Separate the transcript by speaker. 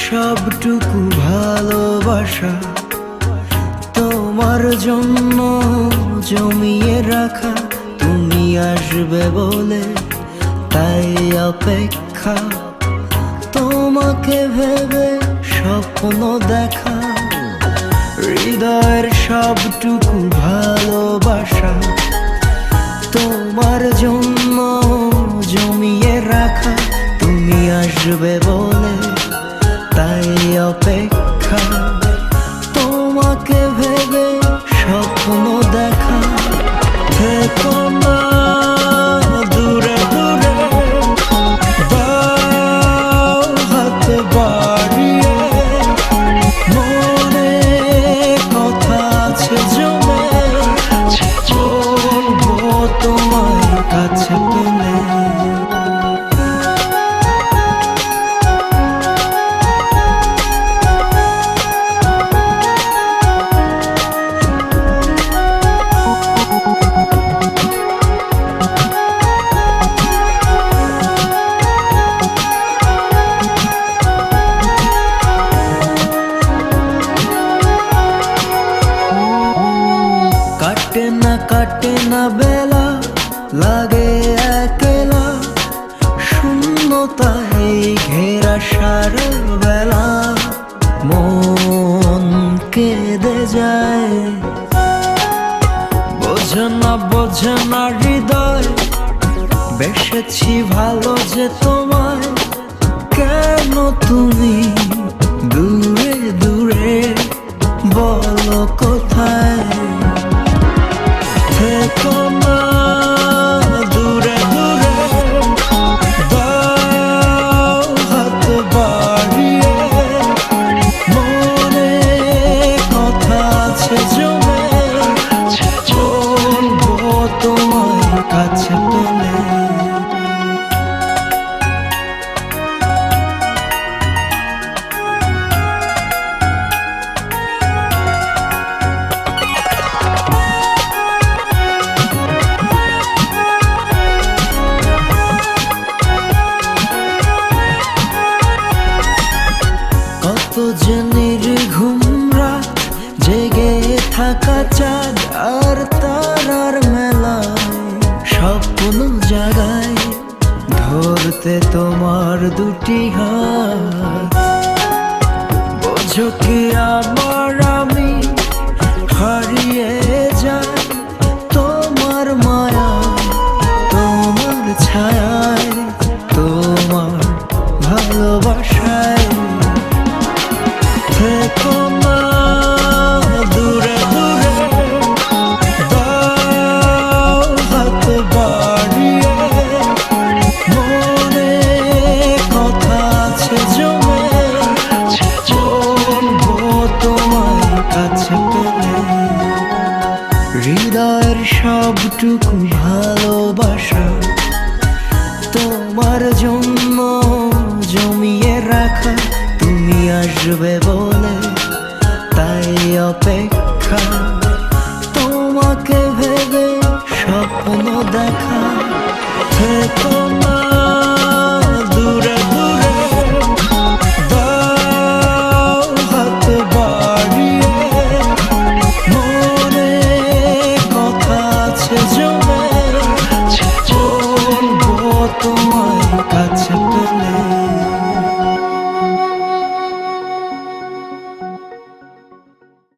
Speaker 1: সবটুকু ভালোবাসা তোমার জন্য জমিয়ে রাখা, তুমি আসবে বলে তাই অপেক্ষা, তোমাকে ভেবে স্বপ্ন দেখা। হৃদয়ের সবটুকু ভালোবাসা তোমার জন্য জমিয়ে রাখা, তুমি আসবে বলে তাই অপেক্ষা, তোমাকে ভেবে স্বপ্ন দেখা। থেকো না দূরে দূরে, দাও হাত বাড়িয়ে, মনে কথা আছে জমে, বলবো তোমার কাছে পেলে। কাটে না বেলা, লাগে একলা, শূন্যতায় ঘেরা সারা বেলা, মন কেঁদে যায়। বোঝে না হৃদয়, বেসেছি ভালো যে তোমায়, কেন তুমি দূরে দূরে, বলো কোথায়। থেকো না দূরে দূরে, দাও হাত বাড়িয়ে, মনে কথা আছে জমে, বলবো তোমার কাছে পেলে। যে নির্ঘুম রাত, জেগে থাকা চাঁদ আর তারার মেলায়, স্বপ্ন জাগায় ধরতে তোমার দুটি হাত। বোঝো কি আমার আমি হারিয়ে যাই তোমার মায়া, তোমার ছায়ায়, তোমার ভালোবাসায়। থেকো না দূরে দূরে, দাও হাত বাড়িয়ে, মনে কথা আছে জমে, বলবো তোমার কাছে পেলে। হৃদয়ের সবটুকু ভালোবাসা তোমার জন্য জমিয়ে রাখা, তুমি আসবে বলে তাই অপেক্ষা, তোমাকে ভেবে স্বপ্ন দেখা। থেকো না